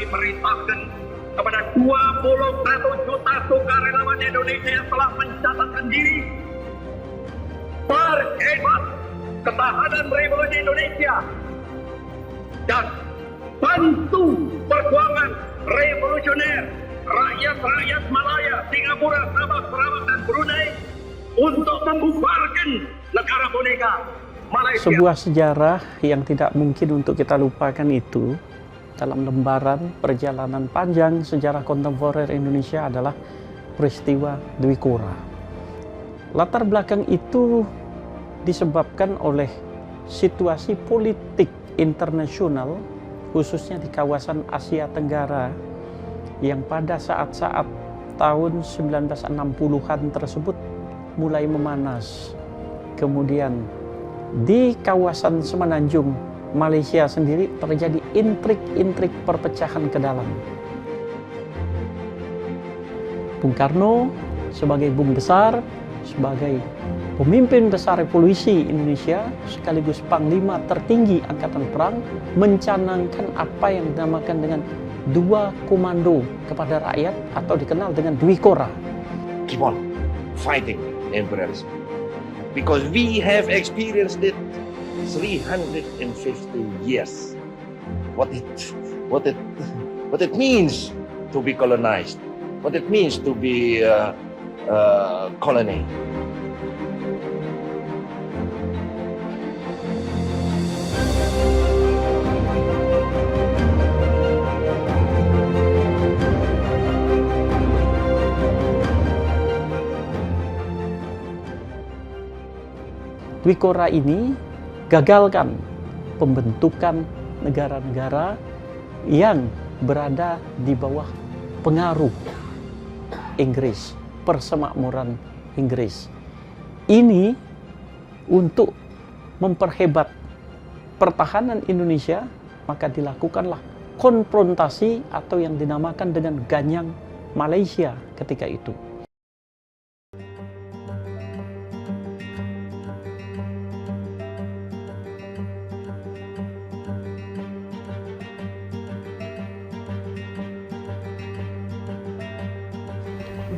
merintahkan kepada 21 juta sukarelawan Indonesia yang telah mencatatkan diri perhebat ketahanan Republik Indonesia dan bantu perjuangan revolusioner rakyat-rakyat Malaya, Singapura, Sabah, Sarawak, dan Brunei untuk membubarkan negara boneka Malaysia. Sebuah sejarah yang tidak mungkin untuk kita lupakan itu dalam lembaran perjalanan panjang sejarah kontemporer Indonesia adalah peristiwa Dwi Kora. Latar belakang itu disebabkan oleh situasi politik internasional, khususnya di kawasan Asia Tenggara, yang pada saat-saat tahun 1960-an tersebut mulai memanas. Kemudian di kawasan Semenanjung Malaysia sendiri terjadi intrik-intrik perpecahan ke dalam. Bung Karno sebagai Bung Besar, sebagai pemimpin besar revolusi Indonesia sekaligus panglima tertinggi angkatan perang, mencanangkan apa yang dinamakan dengan dua komando kepada rakyat atau dikenal dengan Dwi Kora. Keep on fighting imperialism because we have experienced it 350 years. What it means to be colonized, what it means to be colony. Dwi Kora ini gagalkan pembentukan negara-negara yang berada di bawah pengaruh Inggris, persemakmuran Inggris. Ini untuk memperhebat pertahanan Indonesia, maka dilakukanlah konfrontasi atau yang dinamakan dengan Ganyang Malaysia ketika itu.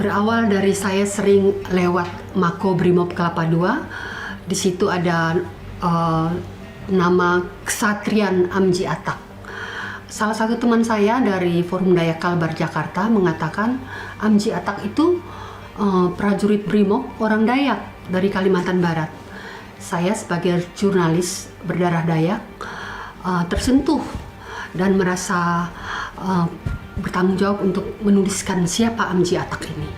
Berawal dari saya sering lewat Mako Brimob Kelapa II, di situ ada nama Kesatrian Amji Atak. Salah satu teman saya dari Forum Dayak Kalbar Jakarta mengatakan Amji Atak itu prajurit Brimob orang Dayak dari Kalimantan Barat. Saya sebagai jurnalis berdarah Dayak tersentuh dan merasa bertanggung jawab untuk menuliskan siapa Amji Atak ini.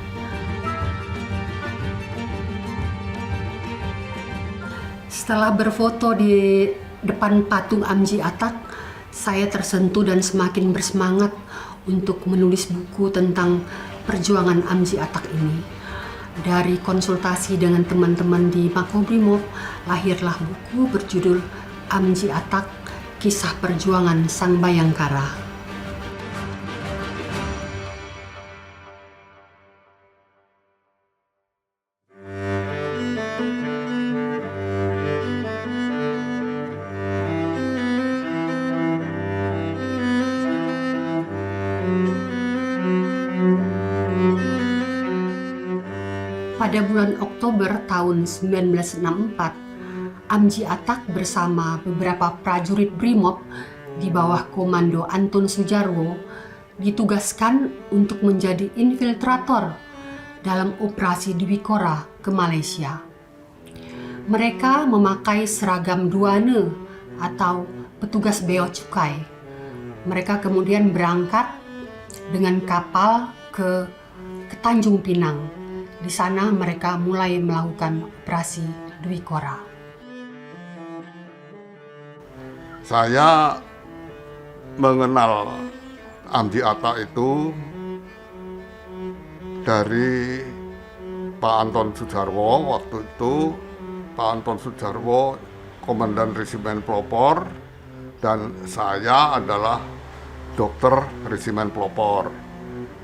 Setelah berfoto di depan patung Amji Atak, saya tersentuh dan semakin bersemangat untuk menulis buku tentang perjuangan Amji Atak ini. Dari konsultasi dengan teman-teman di Makobrimob, lahirlah buku berjudul Amji Atak, Kisah Perjuangan Sang Bayangkara. Pada bulan Oktober tahun 1964, Amji Atak bersama beberapa prajurit Brimob di bawah komando Anton Sujarwo ditugaskan untuk menjadi infiltrator dalam operasi Dwi Kora ke Malaysia. Mereka memakai seragam duane atau petugas bea cukai. Mereka kemudian berangkat dengan kapal ke Tanjung Pinang. Di sana mereka mulai melakukan operasi Dwi Kora. Saya mengenal Amji Atak itu dari Pak Anton Sujarwo. Waktu itu Pak Anton Sujarwo Komandan Resimen Pelopor dan saya adalah dokter Resimen Pelopor,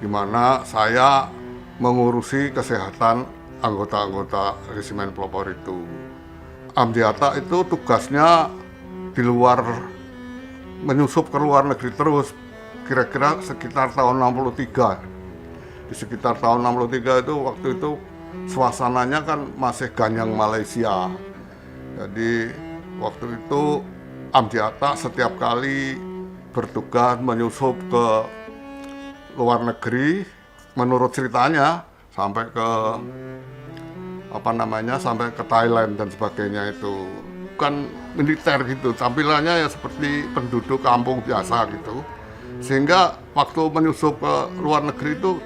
di mana saya mengurusi kesehatan anggota-anggota Resimen Pelopor itu. Amji Atak itu tugasnya di luar, menyusup ke luar negeri terus. kira-kira sekitar tahun 63. Di sekitar tahun 63 itu waktu itu suasananya kan masih ganyang Malaysia. Jadi waktu itu Amji Atak setiap kali bertugas menyusup ke luar negeri, menurut ceritanya sampai ke sampai ke Thailand dan sebagainya, itu kan militer gitu, tampilannya ya seperti penduduk kampung biasa gitu. Sehingga waktu menyusup ke luar negeri itu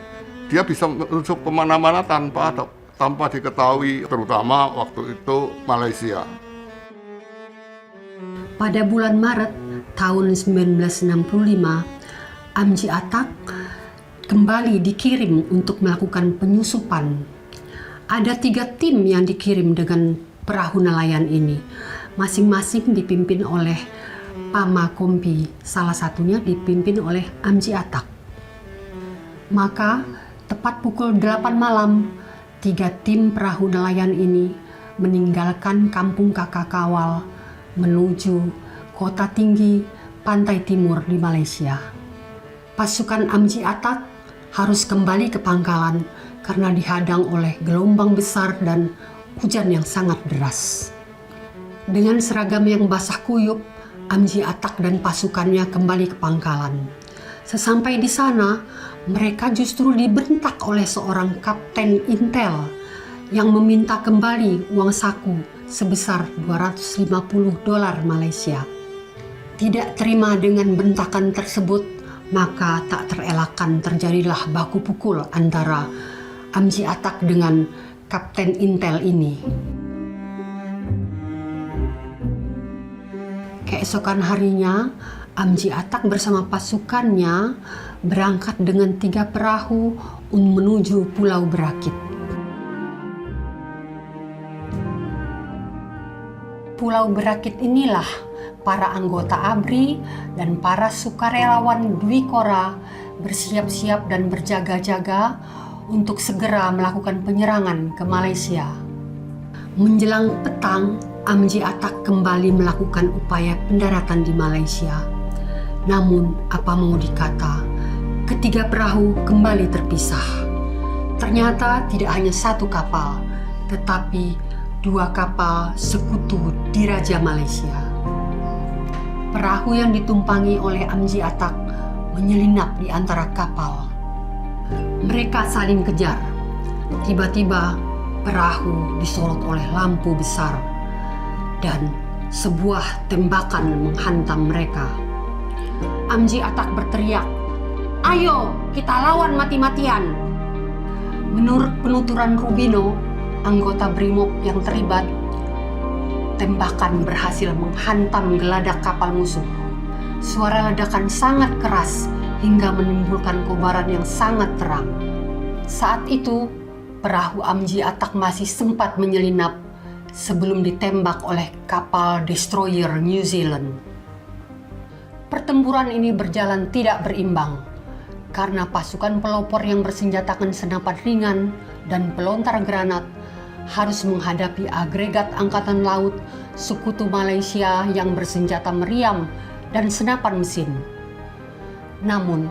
dia bisa menyusup kemana-mana tanpa diketahui, terutama waktu itu Malaysia. Pada bulan Maret tahun 1965, Amji Atak kembali dikirim untuk melakukan penyusupan. Ada 3 tim yang dikirim dengan perahu nelayan ini, masing-masing dipimpin oleh Pama Kompi, salah satunya dipimpin oleh Amji Atak. Maka tepat pukul 8 malam, 3 tim perahu nelayan ini meninggalkan kampung Kakakawal menuju kota tinggi pantai timur di Malaysia. Pasukan Amji Atak harus kembali ke pangkalan karena dihadang oleh gelombang besar dan hujan yang sangat deras. Dengan seragam yang basah kuyup, Amji Atak dan pasukannya kembali ke pangkalan. Sesampai di sana, mereka justru dibentak oleh seorang kapten intel yang meminta kembali uang saku sebesar $250 Malaysia. Tidak terima dengan bentakan tersebut, maka tak terelakkan terjadilah baku pukul antara Amji Atak dengan kapten intel ini. Keesokan harinya, Amji Atak bersama pasukannya berangkat dengan 3 perahu menuju Pulau Berakit. Pulau Berakit inilah para anggota ABRI dan para sukarelawan Dwi Kora bersiap-siap dan berjaga-jaga untuk segera melakukan penyerangan ke Malaysia. Menjelang petang, Amji Atak kembali melakukan upaya pendaratan di Malaysia. Namun, apa mau dikata, ketiga perahu kembali terpisah. Ternyata tidak hanya 1 kapal, tetapi 2 kapal sekutu Diraja Malaysia. Perahu yang ditumpangi oleh Amji Atak menyelinap di antara kapal. Mereka saling kejar. Tiba-tiba perahu disorot oleh lampu besar dan sebuah tembakan menghantam mereka. Amji Atak berteriak, "Ayo, kita lawan mati-matian!" Menurut penuturan Rubino, anggota Brimob yang terlibat, tembakan berhasil menghantam geladak kapal musuh. Suara ledakan sangat keras hingga menimbulkan kobaran yang sangat terang. Saat itu, perahu Amji Atak masih sempat menyelinap sebelum ditembak oleh kapal destroyer New Zealand. Pertempuran ini berjalan tidak berimbang karena pasukan pelopor yang bersenjatakan senapan ringan dan pelontar granat harus menghadapi agregat angkatan laut sekutu Malaysia yang bersenjata meriam dan senapan mesin. Namun,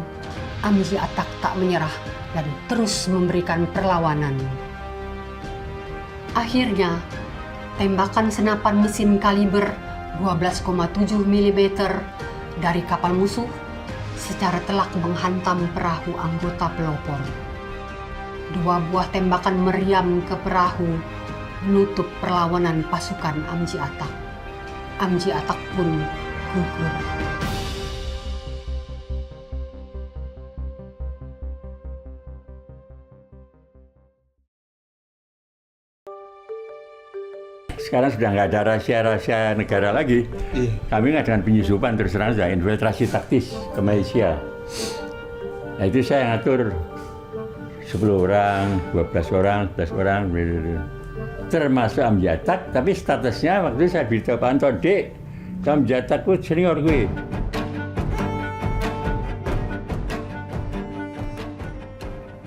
Amji Atak tak menyerah dan terus memberikan perlawanan. Akhirnya, tembakan senapan mesin kaliber 12,7 mm dari kapal musuh secara telak menghantam perahu anggota pelopor. 2 buah tembakan meriam ke perahu menutup perlawanan pasukan Amji Atak. Amji Atak pun gugur. Sekarang sudah nggak ada rahasia-rahasia negara lagi. Kami ngadakan penyusupan terus terang saja, infiltrasi taktis ke Malaysia. Nah itu saya ngatur 10 orang, 12 orang, 11 orang, termasuk Amji Atak, tapi statusnya waktu itu saya beritahu Pak Anton, "Dek, Amji Atak itu senior gue."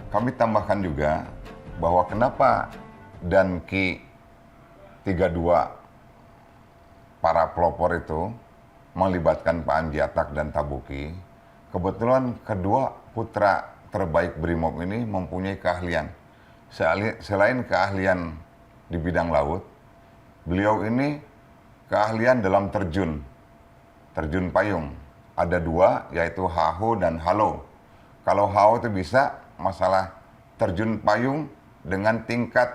Kami tambahkan juga bahwa kenapa Danki 32 para pelopor itu melibatkan Pak Amji Atak dan Tabuki, kebetulan kedua putra terbaik Brimob ini mempunyai keahlian. Selain keahlian di bidang laut, beliau ini keahlian dalam terjun payung. Ada dua, yaitu haho dan halo. Kalau haho itu bisa masalah terjun payung dengan tingkat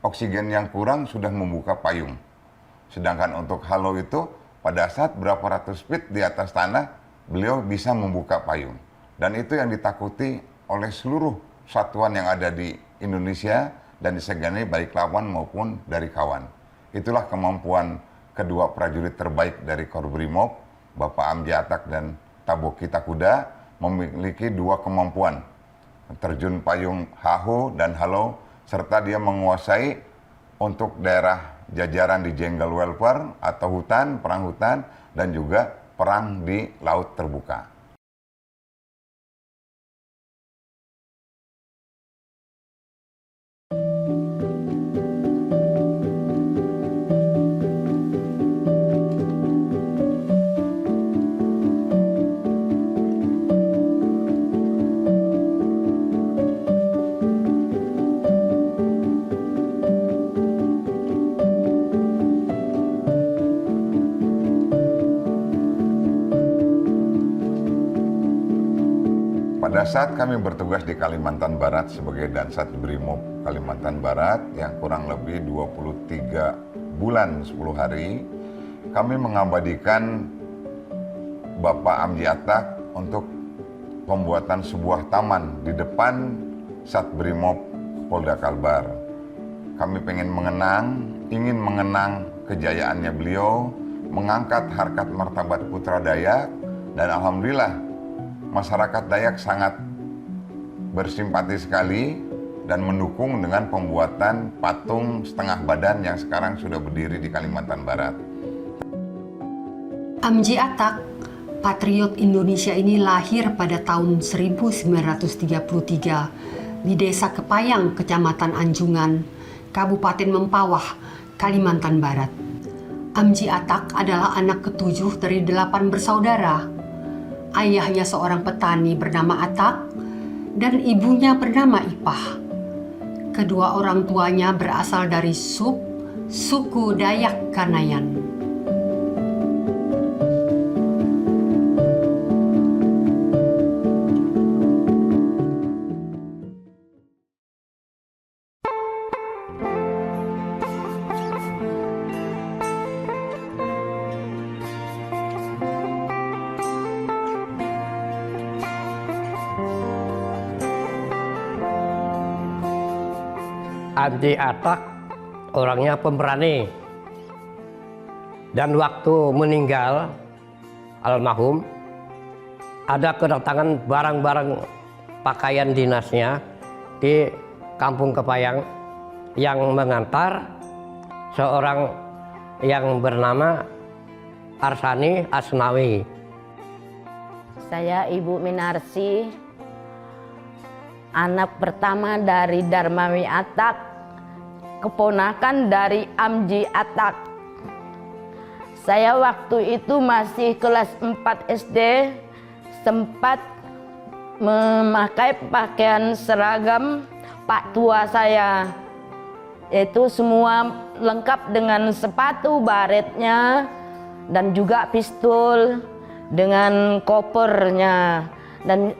oksigen yang kurang sudah membuka payung. Sedangkan untuk halo itu pada saat berapa ratus feet di atas tanah, beliau bisa membuka payung. Dan itu yang ditakuti oleh seluruh satuan yang ada di Indonesia dan disegani baik lawan maupun dari kawan. Itulah kemampuan kedua prajurit terbaik dari Korbrimob, Bapak Amji Atak dan Taboki Takuda, memiliki dua kemampuan, terjun payung haho dan halo, serta dia menguasai untuk daerah jajaran di jungle welfare atau hutan, perang hutan, dan juga perang di laut terbuka. Pada saat kami bertugas di Kalimantan Barat sebagai Dansat Brimob Kalimantan Barat yang kurang lebih 23 bulan 10 hari, kami mengabadikan Bapak Amji Atak untuk pembuatan sebuah taman di depan Sat Brimob Polda Kalbar. Kami ingin mengenang kejayaannya beliau, mengangkat harkat martabat putra Dayak, dan alhamdulillah masyarakat Dayak sangat bersimpati sekali dan mendukung dengan pembuatan patung setengah badan yang sekarang sudah berdiri di Kalimantan Barat. Amji Atak, patriot Indonesia ini lahir pada tahun 1933 di Desa Kepayang, Kecamatan Anjungan, Kabupaten Mempawah, Kalimantan Barat. Amji Atak adalah anak ketujuh dari 8 bersaudara. Ayahnya seorang petani bernama Atak dan ibunya bernama Ipah. Kedua orang tuanya berasal dari suku Dayak Kanayan. Amji Atak orangnya pemberani, dan waktu meninggal almarhum ada kedatangan barang-barang pakaian dinasnya di Kampung Kepayang yang mengantar seorang yang bernama Arsani Asnawi. Saya Ibu Minarsi, anak pertama dari Darmawi Atak, keponakan dari Amji Atak. Saya waktu itu masih kelas 4 SD, sempat memakai pakaian seragam Pak tua saya. Itu semua lengkap dengan sepatu baretnya dan juga pistol dengan kopernya, dan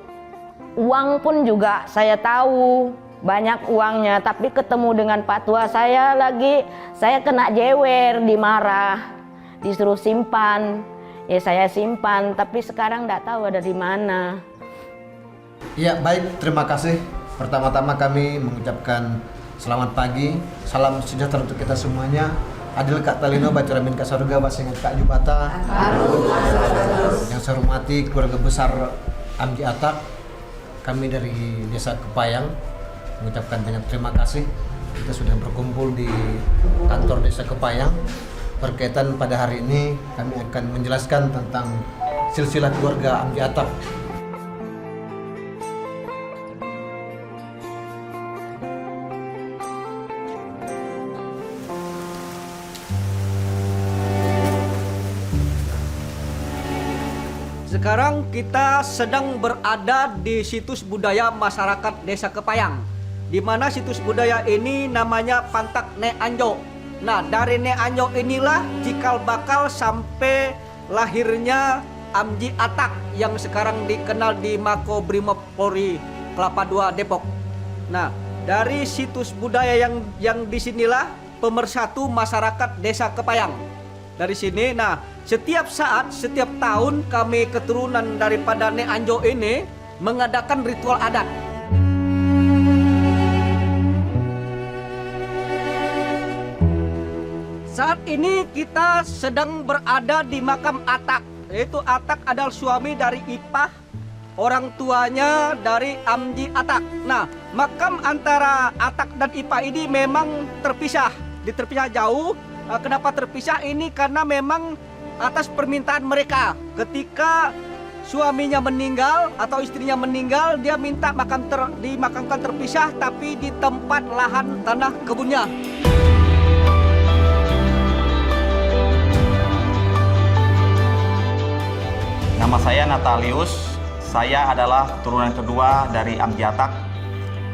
uang pun juga saya tahu banyak uangnya, tapi ketemu dengan Pak tua saya lagi, saya kena jewer, dimarah, disuruh simpan. Ya saya simpan, tapi sekarang nggak tahu ada di mana. Ya baik, terima kasih. Pertama-tama kami mengucapkan selamat pagi, salam sejahtera untuk kita semuanya. Adil Kak Talino, Bacara Min Kak Saruga, Basengat Kak Jubata. Yang saya hormati keluarga besar Amji Atak, kami dari Desa Kepayang mengucapkan banyak terima kasih. Kita sudah berkumpul di kantor Desa Kepayang. Berkaitan pada hari ini kami akan menjelaskan tentang silsilah keluarga Amji Atak. Sekarang kita sedang berada di situs budaya masyarakat Desa Kepayang, di mana situs budaya ini namanya Pantak Nek Anjo. Nah, dari Nek Anjo inilah cikal bakal sampai lahirnya Amji Atak yang sekarang dikenal di Mako Brimob Polri Kelapa II Depok. Nah, dari situs budaya yang disinilah pemersatu masyarakat Desa Kepayang. Dari sini, nah, setiap saat, setiap tahun kami keturunan daripada Nek Anjo ini mengadakan ritual adat. Saat ini kita sedang berada di makam Atak, yaitu Atak adalah suami dari Ipah, orang tuanya dari Amji Atak. Nah, makam antara Atak dan Ipah ini memang terpisah jauh. Kenapa terpisah ini? Karena memang atas permintaan mereka. Ketika suaminya meninggal atau istrinya meninggal, dia minta dimakamkan terpisah tapi di tempat lahan tanah kebunnya. Nama saya Natalius. Saya adalah keturunan kedua dari Amji Atak.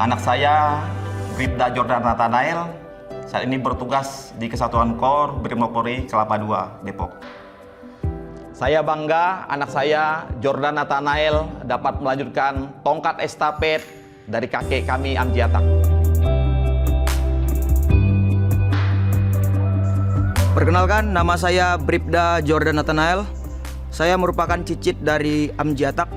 Anak saya Bribda Jordan Nathanael. Saat ini bertugas di Kesatuan Kor Brimob Polri Kelapa II Depok. Saya bangga anak saya Jordan Nathanael dapat melanjutkan tongkat estafet dari kakek kami Amji Atak. Perkenalkan, nama saya Bribda Jordan Nathanael. Saya merupakan cicit dari Amji Atak.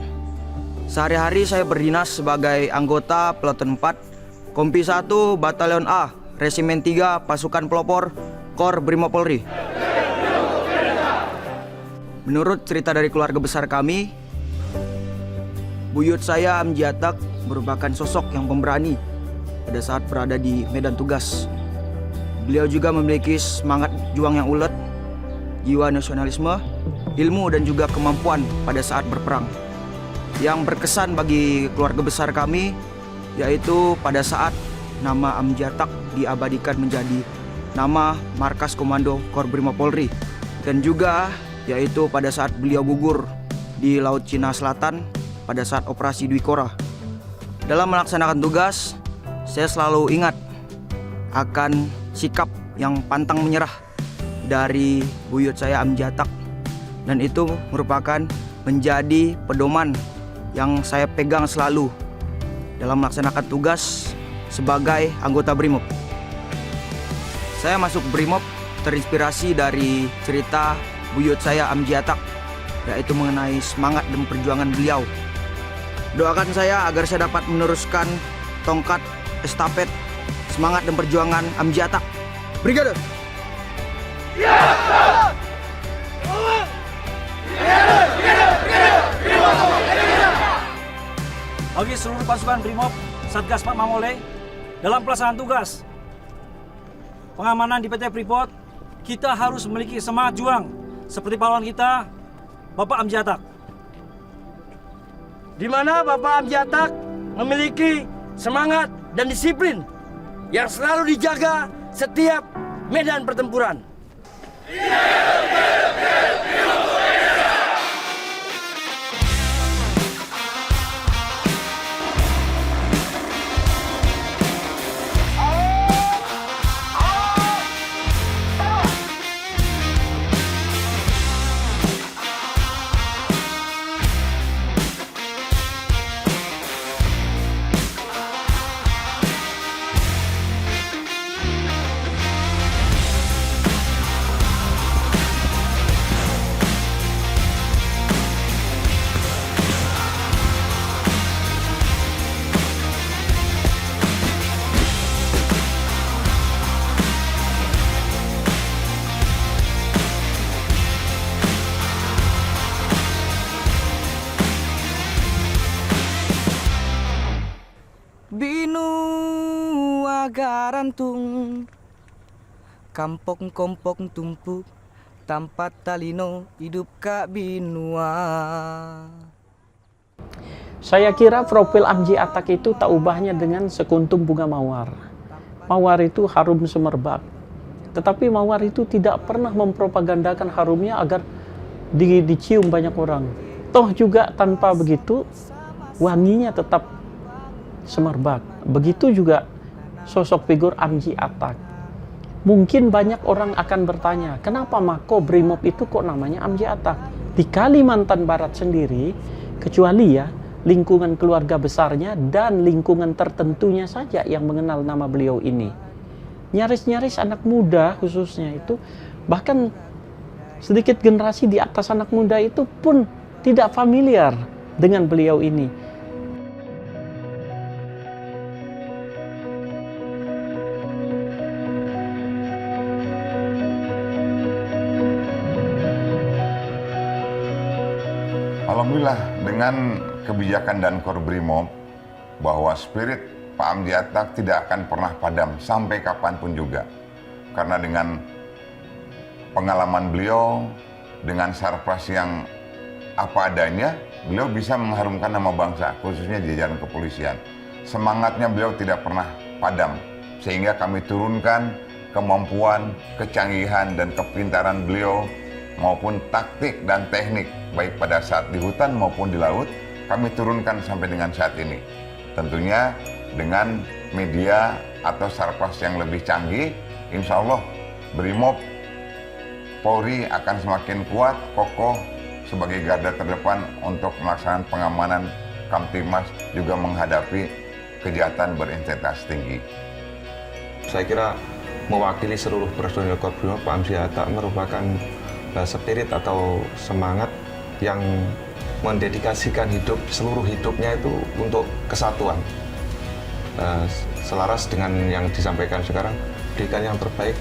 Sehari-hari saya berdinas sebagai anggota Peleton 4, Kompi 1, Batalion A, Resimen 3, Pasukan Pelopor, Kor Brimob Polri. Menurut cerita dari keluarga besar kami, buyut saya Amji Atak merupakan sosok yang pemberani pada saat berada di medan tugas. Beliau juga memiliki semangat juang yang ulet, jiwa nasionalisme, ilmu dan juga kemampuan pada saat berperang. Yang berkesan bagi keluarga besar kami yaitu pada saat nama Amji Atak diabadikan menjadi nama Markas Komando Kor Brimob Polri, dan juga yaitu pada saat beliau gugur di Laut Cina Selatan pada saat operasi Dwi Korah. Dalam melaksanakan tugas, saya selalu ingat akan sikap yang pantang menyerah dari buyut saya Amji Atak, dan itu merupakan menjadi pedoman yang saya pegang selalu dalam melaksanakan tugas sebagai anggota Brimob. Saya masuk Brimob terinspirasi dari cerita buyut saya Amji Atak, yaitu mengenai semangat dan perjuangan beliau. Doakan saya agar saya dapat meneruskan tongkat estafet semangat dan perjuangan Amji Atak. Brigade! Bagi seluruh pasukan Brimob, Satgas Pak Mamole, dalam pelaksanaan tugas pengamanan di PT Freeport, kita harus memiliki semangat juang seperti pahlawan kita, Bapak Amji Atak. Di mana Bapak Amji Atak memiliki semangat dan disiplin yang selalu dijaga setiap medan pertempuran. Binua garantung, kampung kompong tumpuk, tampat talino hidup Kak Binua. Saya kira profil Amji Atak itu tak ubahnya dengan sekuntum bunga mawar. Mawar itu harum semerbak, tetapi mawar itu tidak pernah mempropagandakan harumnya agar dicium banyak orang. Toh juga tanpa begitu, wanginya tetap semerbak. Begitu juga sosok figur Amji Atak. Mungkin banyak orang akan bertanya, kenapa Mako Brimob itu kok namanya Amji Atak? Di Kalimantan Barat sendiri, kecuali ya lingkungan keluarga besarnya dan lingkungan tertentunya saja yang mengenal nama beliau ini. Nyaris-nyaris anak muda khususnya itu, bahkan sedikit generasi di atas anak muda itu pun tidak familiar dengan beliau ini. Alhamdulillah dengan kebijakan dan Korbrimob bahwa spirit Pak Amji Atak tidak akan pernah padam sampai kapanpun juga. Karena dengan pengalaman beliau, dengan sarpras yang apa adanya, beliau bisa mengharumkan nama bangsa, khususnya jajaran kepolisian. Semangatnya beliau tidak pernah padam, sehingga kami turunkan kemampuan, kecanggihan, dan kepintaran beliau maupun taktik dan teknik, baik pada saat di hutan maupun di laut, kami turunkan sampai dengan saat ini. Tentunya dengan media atau sarpras yang lebih canggih, insya Allah Brimob Polri akan semakin kuat, kokoh sebagai garda terdepan untuk melaksanakan pengamanan Kamtimas, juga menghadapi kejahatan berintensitas tinggi. Saya kira mewakili seluruh personil Korbrimob, Pak Amji Atak merupakan spirit atau semangat yang mendedikasikan seluruh hidupnya itu untuk kesatuan. Selaras dengan yang disampaikan sekarang, berikan yang terbaik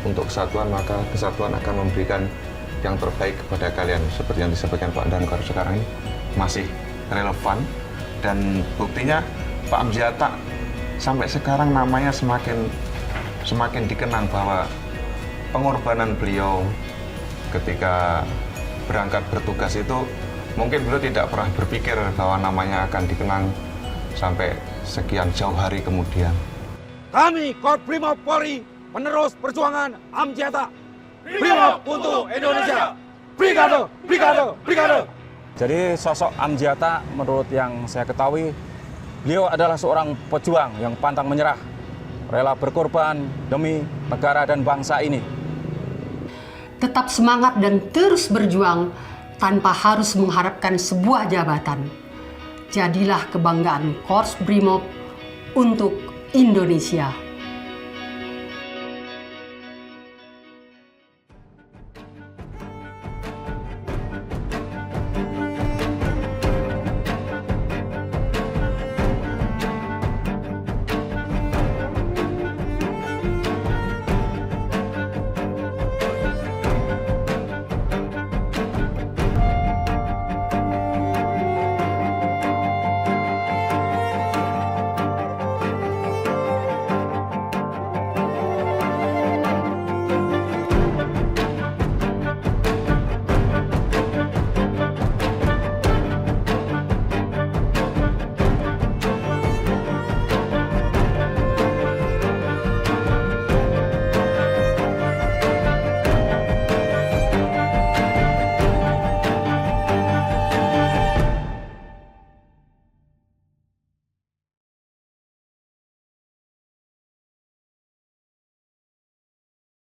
untuk kesatuan, maka kesatuan akan memberikan yang terbaik kepada kalian. Seperti yang disampaikan Pak Dankor sekarang ini masih relevan, dan buktinya Pak Amji Atak sampai sekarang namanya semakin dikenang, bahwa pengorbanan beliau ketika berangkat bertugas itu mungkin beliau tidak pernah berpikir bahwa namanya akan dikenang sampai sekian jauh hari kemudian. Kami Korbrimob Polri menerus perjuangan Amji Atak. Brimob untuk Indonesia. Brigade, brigade, brigade. Jadi sosok Amji Atak menurut yang saya ketahui, beliau adalah seorang pejuang yang pantang menyerah, rela berkorban demi negara dan bangsa ini. Tetap semangat dan terus berjuang tanpa harus mengharapkan sebuah jabatan. Jadilah kebanggaan Korps Brimob untuk Indonesia.